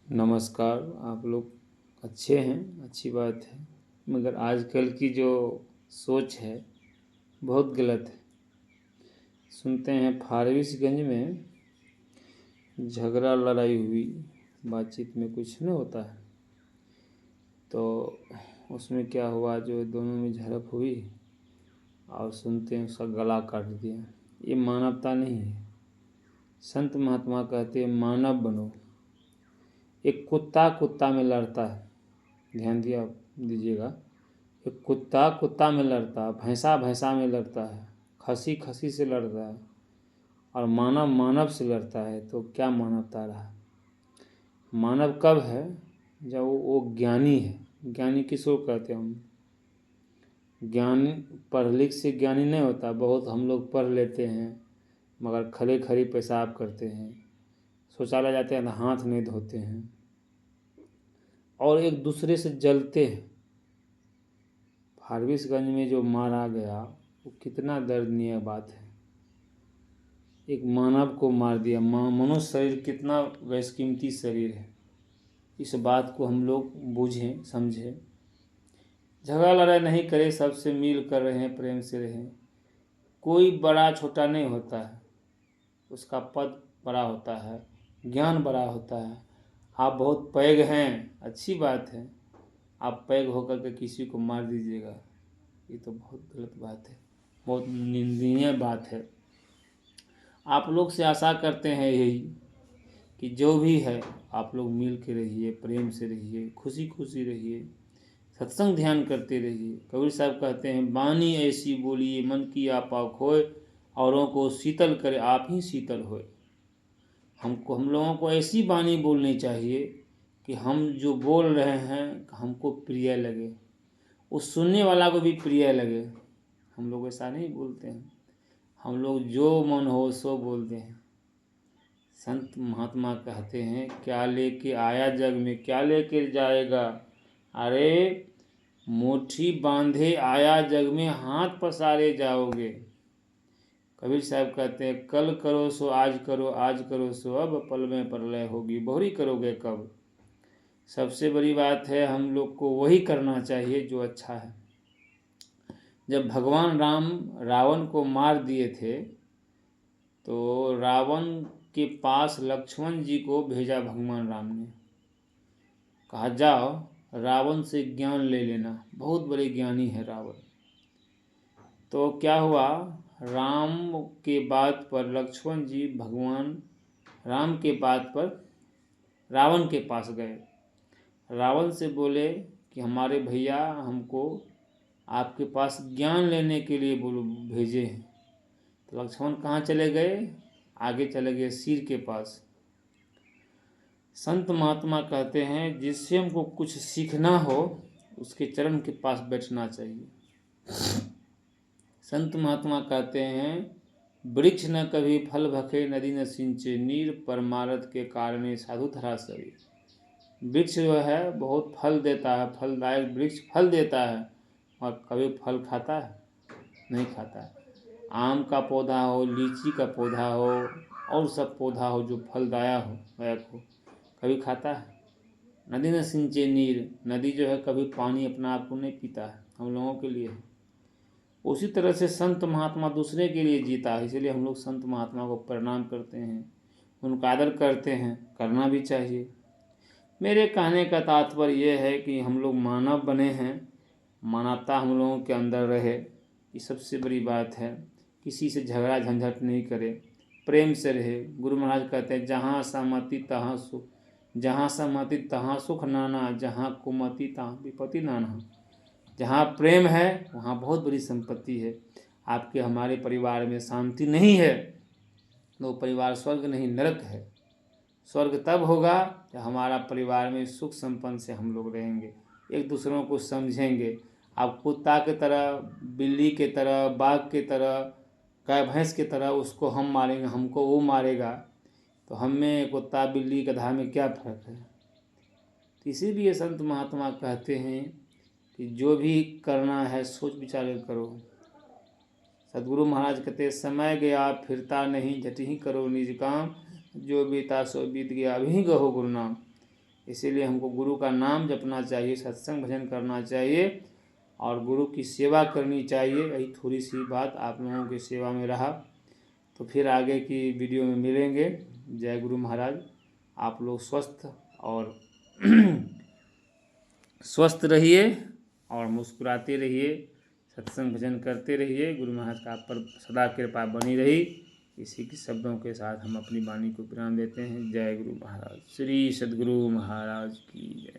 नमस्कार। आप लोग अच्छे हैं, अच्छी बात है। मगर आजकल की जो सोच है बहुत गलत है। सुनते हैं फारबिसगंज में झगड़ा लड़ाई हुई, बातचीत में कुछ नहीं होता है, तो उसमें क्या हुआ, जो दोनों में झड़प हुई और सुनते हैं उसका गला काट दिया। ये मानवता नहीं है। संत महात्मा कहते हैं मानव बनो। एक कुत्ता कुत्ता में लड़ता है, ध्यान दिया दीजिएगा। एक कुत्ता कुत्ता में लड़ता है, भैंसा भैंसा में लड़ता है, खसी खसी से लड़ता है, और मानव मानव से लड़ता है, तो क्या मानवता रहा। मानव कब है? जब वो ज्ञानी है। ज्ञानी किसको कहते हैं हम? ज्ञानी पढ़ लिख से ज्ञानी नहीं होता। बहुत हम लोग पढ़ लेते हैं मगर खड़े खड़ी पेशाब करते हैं, शौचालय जाते हैं तो हाथ नहीं धोते हैं और एक दूसरे से जलते हैं। फारबिसगंज में जो मारा गया वो कितना दर्दनीय बात है। एक मानव को मार दिया। मनुष्य शरीर कितना बेशकीमती शरीर है, इस बात को हम लोग बूझें समझें। झगड़ा लड़ाई नहीं करें, सबसे मिल कर रहें, प्रेम से रहें। कोई बड़ा छोटा नहीं होता है, उसका पद बड़ा होता है, ज्ञान बड़ा होता है। आप बहुत पैग हैं, अच्छी बात है। आप पैग होकर के किसी को मार दीजिएगा, ये तो बहुत गलत बात है, बहुत निंदनीय बात है। आप लोग से आशा करते हैं यही कि जो भी है आप लोग मिल के रहिए, प्रेम से रहिए, खुशी खुशी रहिए, सत्संग ध्यान करते रहिए। कबीर साहब कहते हैं बानी ऐसी बोलिए मन की आपा खोए, औरों को शीतल करे आप ही शीतल होए। हम लोगों को ऐसी बानी बोलनी चाहिए कि हम जो बोल रहे हैं हमको प्रिय लगे, उस सुनने वाला को भी प्रिय लगे। हम लोग ऐसा नहीं बोलते हैं, हम लोग जो मन हो सो बोलते हैं। संत महात्मा कहते हैं क्या लेके आया जग में क्या लेके जाएगा। अरे मुट्ठी बांधे आया जग में, हाथ पसारे जाओगे। कबीर साहब कहते हैं कल करो सो आज करो, आज करो सो अब, पल में प्रलय होगी बहुरी करोगे कब। सबसे बड़ी बात है हम लोग को वही करना चाहिए जो अच्छा है। जब भगवान राम रावण को मार दिए थे तो रावण के पास लक्ष्मण जी को भेजा भगवान राम ने, कहा जाओ रावण से ज्ञान ले लेना, बहुत बड़े ज्ञानी है रावण। तो क्या हुआ, राम के बात पर लक्ष्मण जी भगवान राम के बात पर रावण के पास गए। रावण से बोले कि हमारे भैया हमको आपके पास ज्ञान लेने के लिए भेजे हैं। तो लक्ष्मण कहाँ चले गए? आगे चले गए सिर के पास। संत महात्मा कहते हैं जिससे हमको कुछ सीखना हो उसके चरण के पास बैठना चाहिए। संत महात्मा कहते हैं वृक्ष न कभी फल भखे, नदी न सिंचे नीर, परमारथ के कारणे साधु धरा शरीर। वृक्ष जो है बहुत फल देता है, फलदायक वृक्ष फल देता है, और कभी फल खाता है? नहीं खाता है। आम का पौधा हो, लीची का पौधा हो, और सब पौधा हो जो फलदायक हो, कभी खाता है? नदी न सिंचे नीर, नदी जो है कभी पानी अपना आप को नहीं पीता है, हम लोगों के लिए। उसी तरह से संत महात्मा दूसरे के लिए जीता है, इसलिए हम लोग संत महात्मा को प्रणाम करते हैं, उनका आदर करते हैं, करना भी चाहिए। मेरे कहने का तात्पर्य यह है कि हम लोग मानव बने हैं, मानवता हम लोगों के अंदर रहे, ये सबसे बड़ी बात है। किसी से झगड़ा झंझट नहीं करे, प्रेम से रहे। गुरु महाराज कहते हैं जहाँ सहमति तहाँ सुख, जहाँ सहमति तहाँ सुख नाना, जहाँ कुमति तहाँ विपत्ति नाना। जहाँ प्रेम है वहाँ बहुत बड़ी संपत्ति है। आपके हमारे परिवार में शांति नहीं है तो परिवार स्वर्ग नहीं नरक है। स्वर्ग तब होगा जब हमारा परिवार में सुख संपन्न से हम लोग रहेंगे, एक दूसरों को समझेंगे। आप कुत्ता के तरह, बिल्ली के तरह, बाघ के तरह, गाय भैंस के तरह उसको हम मारेंगे, हमको वो मारेगा, तो हम में कुत्ता बिल्ली गधा में क्या फर्क है। तो इसीलिए संत महात्मा कहते हैं कि जो भी करना है सोच विचार कर करो। सदगुरु महाराज कहते समय गया फिरता नहीं, झट ही करो निज काम, जो बीता सो बीत गया अभी गहो गुरु नाम। इसीलिए हमको गुरु का नाम जपना चाहिए, सत्संग भजन करना चाहिए और गुरु की सेवा करनी चाहिए। यही थोड़ी सी बात आप लोगों की सेवा में रहा। तो फिर आगे की वीडियो में मिलेंगे। जय गुरु महाराज। आप लोग स्वस्थ और स्वस्थ रहिए और मुस्कुराते रहिए, सत्संग भजन करते रहिए। गुरु महाराज का आप पर सदा कृपा बनी रही। इसी के शब्दों के साथ हम अपनी वाणी को विराम देते हैं। जय गुरु महाराज। श्री सद्गुरु महाराज की जय।